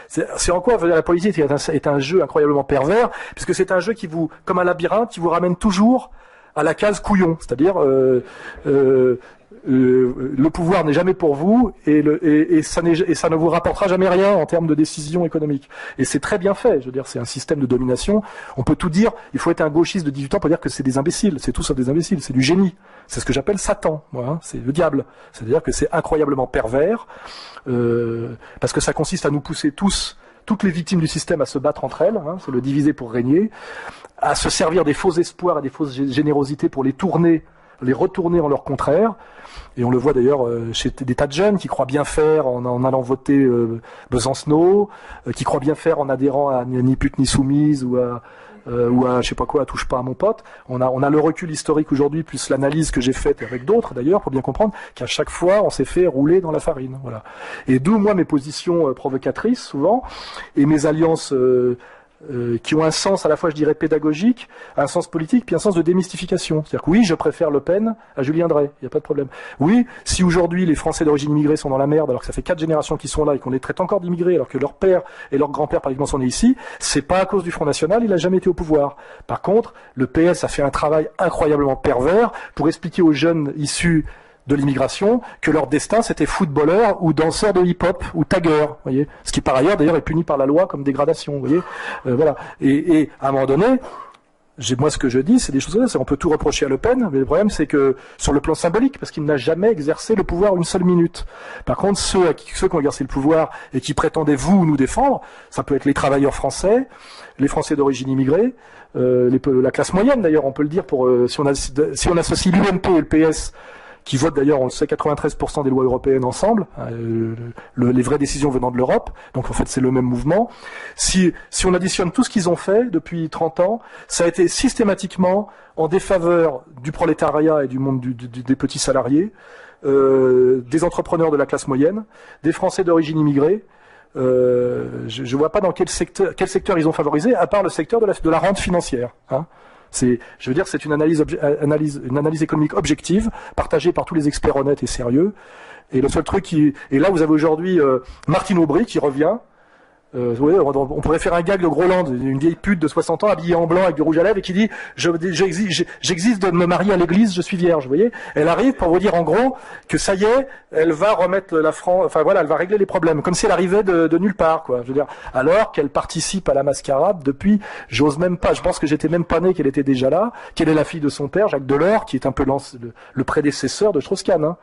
C'est en quoi la politique est un jeu incroyablement pervers, puisque c'est un jeu qui vous, comme un labyrinthe, qui vous ramène toujours à la case couillon, c'est-à-dire le pouvoir n'est jamais pour vous et ça ne vous rapportera jamais rien en termes de décision économique. Et c'est très bien fait, je veux dire, c'est un système de domination. On peut tout dire, il faut être un gauchiste de 18 ans pour dire que c'est des imbéciles, c'est tout sauf des imbéciles, c'est du génie. C'est ce que j'appelle Satan, moi, c'est le diable. C'est-à-dire que c'est incroyablement pervers, parce que ça consiste à nous pousser toutes les victimes du système à se battre entre elles, c'est le diviser pour régner, à se servir des faux espoirs et des fausses générosités pour les retourner en leur contraire. Et on le voit d'ailleurs chez des tas de jeunes qui croient bien faire en allant voter Besancenot, qui croient bien faire en adhérant à Ni pute ni soumise ou à je sais pas quoi, touche pas à mon pote. On a le recul historique aujourd'hui, plus l'analyse que j'ai faite avec d'autres d'ailleurs, pour bien comprendre qu'à chaque fois on s'est fait rouler dans la farine. Voilà. Et d'où moi mes positions provocatrices souvent et mes alliances qui ont un sens à la fois, je dirais, pédagogique, un sens politique, puis un sens de démystification. C'est-à-dire que oui, je préfère Le Pen à Julien Drey, il n'y a pas de problème. Oui, si aujourd'hui les Français d'origine immigrée sont dans la merde, alors que ça fait 4 générations qu'ils sont là et qu'on les traite encore d'immigrés, alors que leur père et leur grand-père, par exemple, sont nés ici, c'est pas à cause du Front National, il a jamais été au pouvoir. Par contre, le PS a fait un travail incroyablement pervers pour expliquer aux jeunes issus de l'immigration que leur destin c'était footballeur ou danseur de hip-hop ou tagueur, voyez, ce qui par ailleurs d'ailleurs est puni par la loi comme dégradation, vous voyez, voilà. Et à un moment donné, Moi, ce que je dis, c'est des choses comme ça. On peut tout reprocher à Le Pen, mais le problème, c'est que sur le plan symbolique, parce qu'il n'a jamais exercé le pouvoir une seule minute. Par contre, ceux qui ont exercé le pouvoir et qui prétendaient nous défendre, ça peut être les travailleurs français, les Français d'origine immigrée, la classe moyenne d'ailleurs, on peut le dire, si on associe l'UMP et le PS, qui votent d'ailleurs, on le sait, 93% des lois européennes ensemble, les vraies décisions venant de l'Europe, donc en fait c'est le même mouvement. Si on additionne tout ce qu'ils ont fait depuis 30 ans, ça a été systématiquement en défaveur du prolétariat et du monde des petits salariés, des entrepreneurs de la classe moyenne, des Français d'origine immigrée. Je vois pas dans quel secteur ils ont favorisé, à part le secteur de la rente financière. Hein. Je veux dire, c'est une analyse économique objective, partagée par tous les experts honnêtes et sérieux. Et le seul truc et là, vous avez aujourd'hui Martine Aubry qui revient. Vous voyez, on pourrait faire un gag de Groland, une vieille pute de 60 ans habillée en blanc avec du rouge à lèvres et qui dit j'existe de me marier à l'église, je suis vierge. Vous voyez, elle arrive pour vous dire en gros que ça y est, elle va remettre la France, enfin voilà, elle va régler les problèmes, comme si elle arrivait de nulle part, quoi. Je veux dire, alors qu'elle participe à la mascarade depuis, j'ose même pas, je pense que j'étais même pas né qu'elle était déjà là, qu'elle est la fille de son père, Jacques Delors, qui est un peu le prédécesseur de Strauss-Kahn. Hein.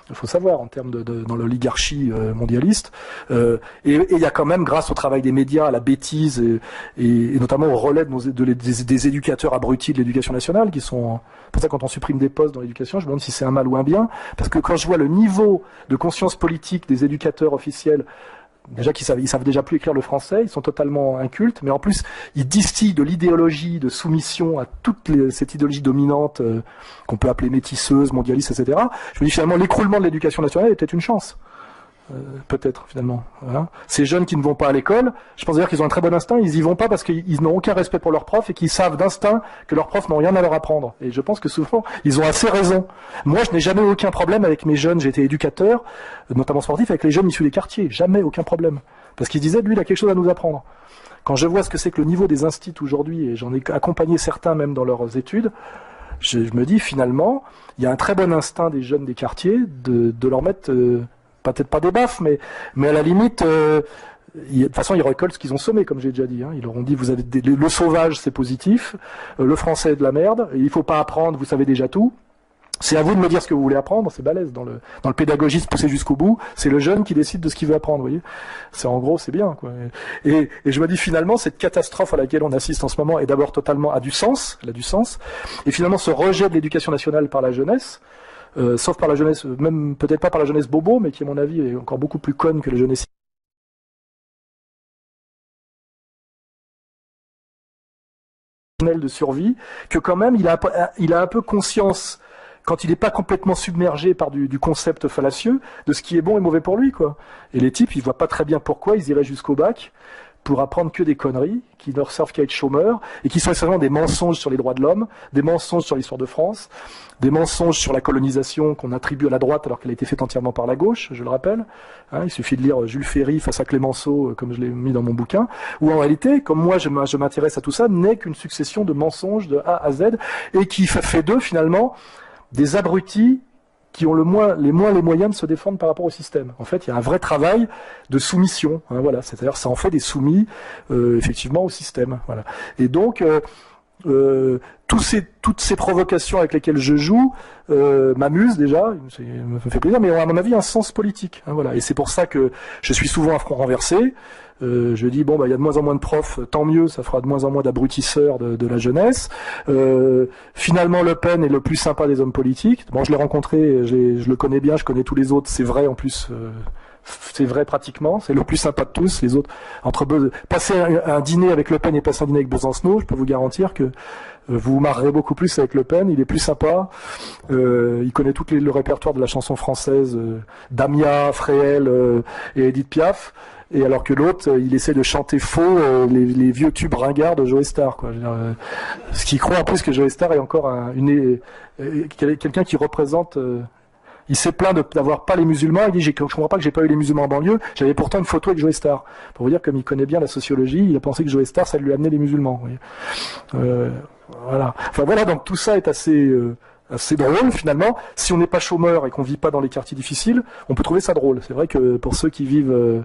Il faut savoir en termes dans l'oligarchie mondialiste. Et il y a quand même, grâce au travail des médias, à la bêtise et notamment au relais des éducateurs abrutis de l'éducation nationale, qui sont pour ça quand on supprime des postes dans l'éducation, je me demande si c'est un mal ou un bien, parce que quand je vois le niveau de conscience politique des éducateurs officiels, déjà ils savent déjà plus écrire le français, ils sont totalement incultes, mais en plus ils distillent de l'idéologie de soumission à cette idéologie dominante qu'on peut appeler métisseuse, mondialiste, etc. Je me dis finalement l'écroulement de l'éducation nationale est peut-être une chance. Peut-être finalement. Voilà. Ces jeunes qui ne vont pas à l'école, je pense d'ailleurs qu'ils ont un très bon instinct, ils y vont pas parce qu'ils n'ont aucun respect pour leurs profs et qu'ils savent d'instinct que leurs profs n'ont rien à leur apprendre. Et je pense que souvent, ils ont assez raison. Moi, je n'ai jamais eu aucun problème avec mes jeunes, j'ai été éducateur, notamment sportif, avec les jeunes issus des quartiers. Jamais aucun problème. Parce qu'ils disaient, lui, il a quelque chose à nous apprendre. Quand je vois ce que c'est que le niveau des instituts aujourd'hui, et j'en ai accompagné certains même dans leurs études, je me dis finalement, il y a un très bon instinct des jeunes des quartiers de leur mettre... peut-être pas des baffes, mais à la limite, de toute façon, ils récoltent ce qu'ils ont semé, comme j'ai déjà dit. Hein. Ils leur ont dit, vous avez le sauvage, c'est positif, le français est de la merde, et il faut pas apprendre, vous savez déjà tout. C'est à vous de me dire ce que vous voulez apprendre, c'est balèze dans le pédagogisme poussé jusqu'au bout. C'est le jeune qui décide de ce qu'il veut apprendre, vous voyez. C'est en gros, c'est bien, quoi. Et je me dis finalement, cette catastrophe à laquelle on assiste en ce moment est d'abord totalement elle a du sens. Et finalement, ce rejet de l'éducation nationale par la jeunesse. Sauf par la jeunesse, même peut-être pas par la jeunesse bobo, mais qui à mon avis est encore beaucoup plus conne que la jeunesse de survie, que quand même il a un peu conscience, quand il n'est pas complètement submergé par du concept fallacieux, de ce qui est bon et mauvais pour lui, quoi. Et les types, ils voient pas très bien pourquoi ils iraient jusqu'au bac pour apprendre que des conneries, qui ne leur servent qu'à être chômeurs, et qui sont essentiellement des mensonges sur les droits de l'homme, des mensonges sur l'histoire de France, des mensonges sur la colonisation qu'on attribue à la droite alors qu'elle a été faite entièrement par la gauche, je le rappelle. Hein, il suffit de lire Jules Ferry face à Clémenceau, comme je l'ai mis dans mon bouquin, où en réalité, comme moi je m'intéresse à tout ça, n'est qu'une succession de mensonges de A à Z, et qui fait d'eux finalement des abrutis qui ont les moyens de se défendre par rapport au système. En fait, il y a un vrai travail de soumission. Hein, voilà, c'est-à-dire, ça en fait des soumis, effectivement, au système. Voilà. Et donc, toutes ces provocations avec lesquelles je joue m'amusent déjà, me fait plaisir, mais ont à mon avis un sens politique. Hein, voilà. Et c'est pour ça que je suis souvent à front renversé. Je dis bon, il y a de moins en moins de profs, tant mieux, ça fera de moins en moins d'abrutisseurs de la jeunesse. Finalement, Le Pen est le plus sympa des hommes politiques. Bon, je l'ai rencontré, je le connais bien, je connais tous les autres, c'est vrai en plus. C'est vrai pratiquement, c'est le plus sympa de tous. Les autres, passer un dîner avec Le Pen et passer un dîner avec Besancenot, je peux vous garantir que vous vous marrerez beaucoup plus avec Le Pen. Il est plus sympa. Il connaît tout le répertoire de la chanson française, Damia, Fréhel et Edith Piaf. Et alors que l'autre, il essaie de chanter faux les vieux tubes ringards de Joe Star, quoi. Ce qui croit en plus que Joe Star est encore quelqu'un qui représente. Il s'est plaint d'avoir pas les musulmans. Il dit je comprends pas que j'ai pas eu les musulmans en banlieue. J'avais pourtant une photo avec Joe Star. Pour vous dire, comme il connaît bien la sociologie, il a pensé que Joe Star, ça lui amenait les musulmans. Vous voyez. Voilà. Enfin voilà, donc tout ça est assez assez drôle finalement. Si on n'est pas chômeur et qu'on vit pas dans les quartiers difficiles, on peut trouver ça drôle. C'est vrai que pour ceux qui vivent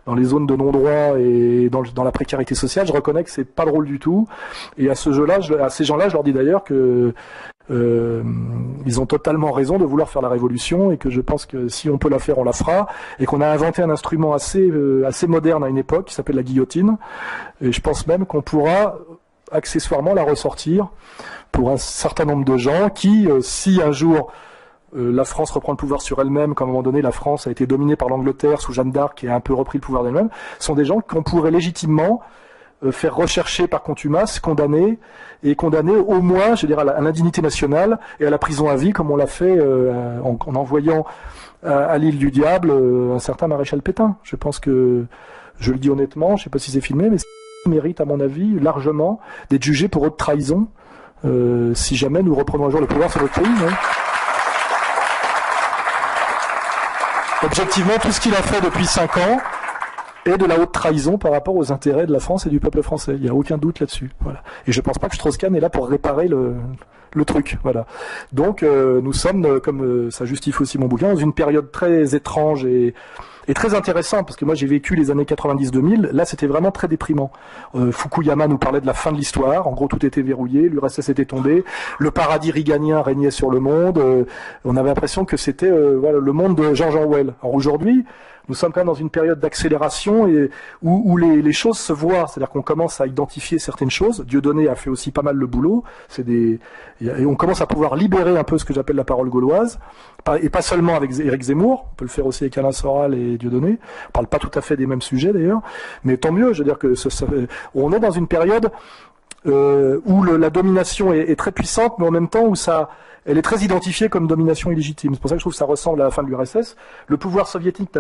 dans les zones de non-droit et dans la précarité sociale, je reconnais que c'est pas drôle du tout. Et à ce jeu-là, à ces gens-là, je leur dis d'ailleurs que ils ont totalement raison de vouloir faire la révolution et que je pense que si on peut la faire, on la fera et qu'on a inventé un instrument assez moderne à une époque qui s'appelle la guillotine et je pense même qu'on pourra accessoirement la ressortir pour un certain nombre de gens qui, si un jour la France reprend le pouvoir sur elle-même, qu'à un moment donné la France a été dominée par l'Angleterre sous Jeanne d'Arc et a un peu repris le pouvoir d'elle-même, sont des gens qu'on pourrait légitimement faire rechercher par contumace, condamner au moins, je dirais, à l'indignité nationale et à la prison à vie, comme on l'a fait en envoyant à l'île du diable un certain maréchal Pétain. Je pense que, je le dis honnêtement, je ne sais pas si c'est filmé, mais il mérite, à mon avis, largement d'être jugé pour haute trahison si jamais nous reprenons un jour le pouvoir sur notre pays. Hein. Objectivement, tout ce qu'il a fait depuis 5 ans est de la haute trahison par rapport aux intérêts de la France et du peuple français. Il n'y a aucun doute là-dessus. Voilà. Et je ne pense pas que Strauss-Kahn est là pour réparer le truc. Voilà. Donc, nous sommes, comme ça justifie aussi mon bouquin, dans une période très étrange et très intéressante, parce que moi j'ai vécu les années 90-2000, là c'était vraiment très déprimant. Fukuyama nous parlait de la fin de l'histoire, en gros tout était verrouillé, l'URSS était tombé, le paradis reaganien régnait sur le monde, on avait l'impression que c'était voilà, le monde de George Orwell. Alors aujourd'hui, nous sommes quand même dans une période d'accélération et où les choses se voient, c'est-à-dire qu'on commence à identifier certaines choses. Dieudonné a fait aussi pas mal le boulot. Et on commence à pouvoir libérer un peu ce que j'appelle la parole gauloise, et pas seulement avec Éric Zemmour. On peut le faire aussi avec Alain Soral et Dieudonné. On parle pas tout à fait des mêmes sujets d'ailleurs, mais tant mieux. Je veux dire que on est dans une période où la domination est très puissante, mais en même temps où elle est très identifiée comme domination illégitime. C'est pour ça que je trouve que ça ressemble à la fin de l'URSS. Le pouvoir soviétique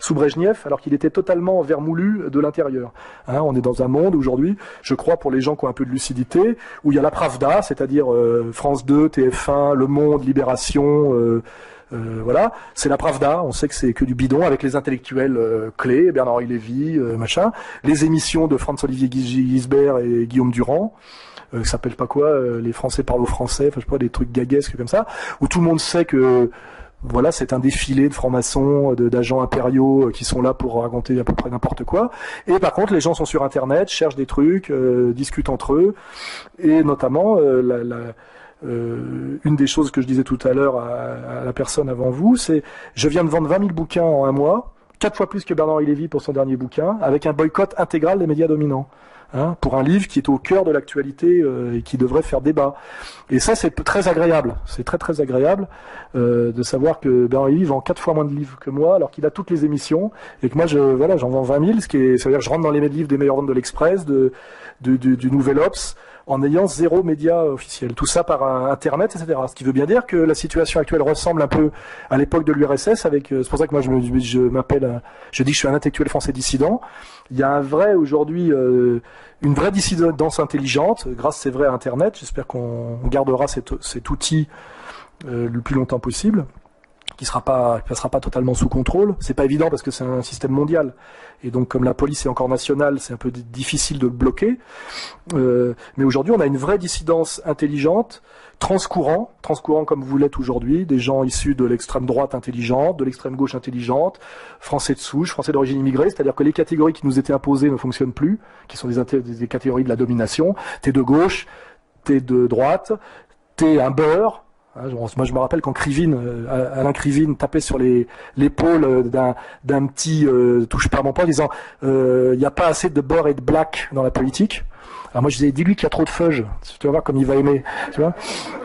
sous Brejnev, alors qu'il était totalement vermoulu de l'intérieur. Hein, on est dans un monde aujourd'hui, je crois, pour les gens qui ont un peu de lucidité, où il y a la Pravda, c'est-à-dire France 2, TF1, Le Monde, Libération, voilà, c'est la Pravda, on sait que c'est que du bidon, avec les intellectuels clés, Bernard-Henri Lévy, machin, les émissions de Franz-Olivier Gisbert et Guillaume Durand, qui s'appellent pas quoi, les Français parlent aux Français, enfin je sais pas, des trucs gaguesques comme ça, où tout le monde sait que voilà, c'est un défilé de francs-maçons, d'agents impériaux qui sont là pour raconter à peu près n'importe quoi. Et par contre, les gens sont sur Internet, cherchent des trucs, discutent entre eux. Et notamment, une des choses que je disais tout à l'heure à la personne avant vous, c'est je viens de vendre 20 000 bouquins en un mois, 4 fois plus que Bernard-Henri Lévy pour son dernier bouquin, avec un boycott intégral des médias dominants. Hein, pour un livre qui est au cœur de l'actualité et qui devrait faire débat. Et ça, c'est très agréable. C'est très très agréable de savoir que Bernard Lévy vend 4 fois moins de livres que moi, alors qu'il a toutes les émissions, et que moi, j'en vends 20 000, ça veut dire que je rentre dans les livres des meilleures ventes de l'Express, du Nouvel Obs, en ayant 0 média officiel. Tout ça par Internet, etc. Ce qui veut bien dire que la situation actuelle ressemble un peu à l'époque de l'URSS. C'est pour ça que moi je dis que je suis un intellectuel français dissident. Il y a aujourd'hui une vraie dissidence intelligente, grâce c'est vrai à Internet. J'espère qu'on gardera cet outil le plus longtemps possible, qui passera pas totalement sous contrôle. C'est pas évident parce que c'est un système mondial. Et donc, comme la police est encore nationale, c'est un peu difficile de le bloquer. Mais aujourd'hui, on a une vraie dissidence intelligente, transcourant comme vous l'êtes aujourd'hui, des gens issus de l'extrême droite intelligente, de l'extrême gauche intelligente, français de souche, français d'origine immigrée, c'est-à-dire que les catégories qui nous étaient imposées ne fonctionnent plus, qui sont des catégories de la domination. T'es de gauche, t'es de droite, t'es un beurre. Moi, je me rappelle quand Alain Krivine tapait sur l'épaule d'un petit touche pas à mon poids, disant il n'y a pas assez de beurre et de black dans la politique. Alors moi je disais, dis-lui qu'il y a trop de fudge, tu vas voir comme il va aimer, tu vois,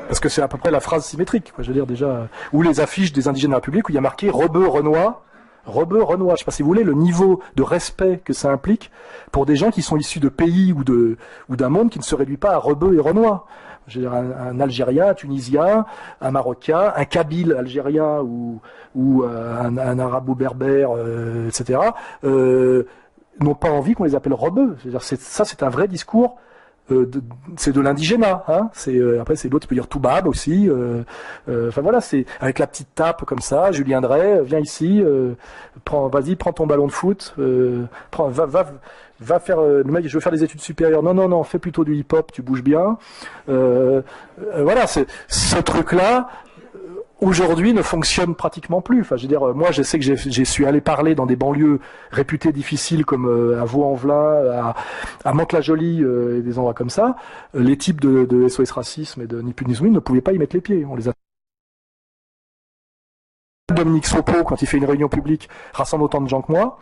parce que c'est à peu près la phrase symétrique, quoi, je veux dire déjà. Ou les affiches des indigènes de la République où il y a marqué Rebeu Renoir. Je sais pas si vous voulez le niveau de respect que ça implique pour des gens qui sont issus de pays ou d'un monde qui ne se réduit pas à Rebeu et Renoir. Je veux dire, un Algérien, un Tunisien, un Marocain, un Kabyle algérien ou un Arabo-berbère, etc., n'ont pas envie qu'on les appelle rebeux. C'est un vrai discours c'est de l'indigénat, hein. Après c'est l'autre qui peut dire Toubab aussi. Enfin voilà, c'est avec la petite tape comme ça. Julien Drey, viens ici, vas-y, prends ton ballon de foot, va faire. Le mec, je veux faire des études supérieures. Non, non, non, fais plutôt du hip-hop, tu bouges bien. Voilà, ce truc-là. Aujourd'hui ne fonctionne pratiquement plus. Enfin, je veux dire, moi, je sais que j'ai su aller parler dans des banlieues réputées difficiles comme à Vaux-en-Velin, à Mantes-la-Jolie et des endroits comme ça. Les types de SOS Racisme et de Ni Plus Ni Moins ne pouvaient pas y mettre les pieds. On les a. Dominique Sopo, quand il fait une réunion publique, rassemble autant de gens que moi.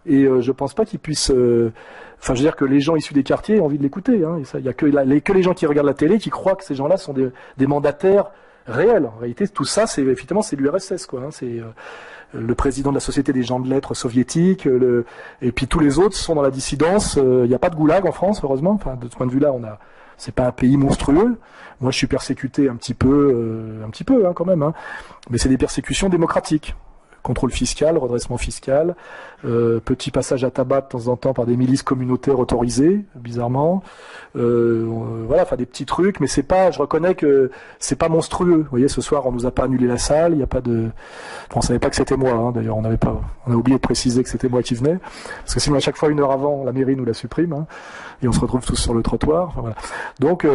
Et je pense pas qu'il puisse. Enfin, je veux dire que les gens issus des quartiers ont envie de l'écouter. Hein, et ça, il y a que les gens qui regardent la télé qui croient que ces gens-là sont des mandataires réel. En réalité, tout ça, c'est effectivement c'est l'URSS, quoi. Hein. C'est le président de la Société des gens de lettres soviétique, et puis tous les autres sont dans la dissidence. Il n'y a pas de goulag en France, heureusement. Enfin, de ce point de vue-là, c'est pas un pays monstrueux. Moi, je suis persécuté un petit peu, hein, quand même. Hein. Mais c'est des persécutions démocratiques. Contrôle fiscal, redressement fiscal, petit passage à tabac de temps en temps par des milices communautaires autorisées, bizarrement. Voilà, enfin des petits trucs, mais c'est pas. Je reconnais que c'est pas monstrueux. Vous voyez, ce soir, on nous a pas annulé la salle. Il y a pas de. On savait pas que c'était moi. Hein, d'ailleurs, on a oublié de préciser que c'était moi qui venais, parce que sinon à chaque fois 1 heure avant, la mairie nous la supprime, hein, et on se retrouve tous sur le trottoir. Enfin, voilà. Donc,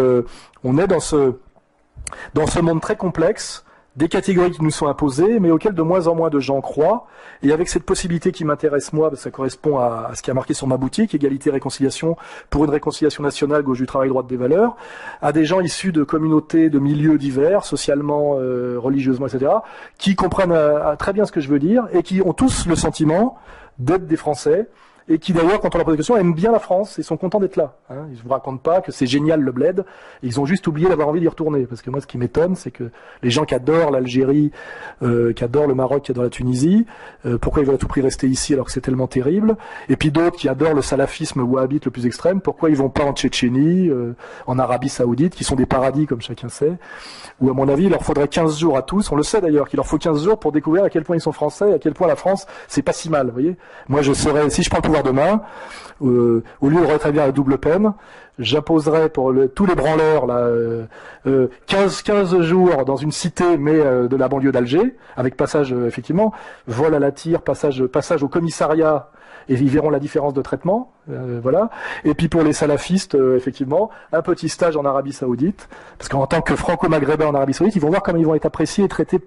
on est dans ce monde très complexe. Des catégories qui nous sont imposées, mais auxquelles de moins en moins de gens croient. Et avec cette possibilité qui m'intéresse moi, parce que ça correspond à ce qui a marqué sur ma boutique, égalité, réconciliation, pour une réconciliation nationale, gauche du travail, droite des valeurs, à des gens issus de communautés, de milieux divers, socialement, religieusement, etc., qui comprennent très bien ce que je veux dire, et qui ont tous le sentiment d'être des Français, et qui d'ailleurs, quand on leur pose des questions, aiment bien la France et sont contents d'être là. Hein. Ils ne vous racontent pas que c'est génial le bled, ils ont juste oublié d'avoir envie d'y retourner. Parce que moi, ce qui m'étonne, c'est que les gens qui adorent l'Algérie, qui adorent le Maroc, qui adorent la Tunisie, pourquoi ils veulent à tout prix rester ici alors que c'est tellement terrible? Et puis d'autres qui adorent le salafisme wahhabite le plus extrême, pourquoi ils vont pas en Tchétchénie, en Arabie Saoudite, qui sont des paradis comme chacun sait, où à mon avis, il leur faudrait 15 jours à tous, on le sait d'ailleurs, qu'il leur faut 15 jours pour découvrir à quel point ils sont français, et à quel point la France, c'est pas si mal, vous voyez. Moi, si je prends le pouvoir demain, au lieu de rétablir la double peine, j'imposerais pour tous les branleurs là, 15 jours dans une cité, mais de la banlieue d'Alger, avec passage effectivement, vol à la tire, passage au commissariat, et ils verront la différence de traitement, voilà. Et puis pour les salafistes, effectivement, un petit stage en Arabie Saoudite, parce qu'en tant que franco-maghrébins en Arabie Saoudite, ils vont voir comment ils vont être appréciés et traités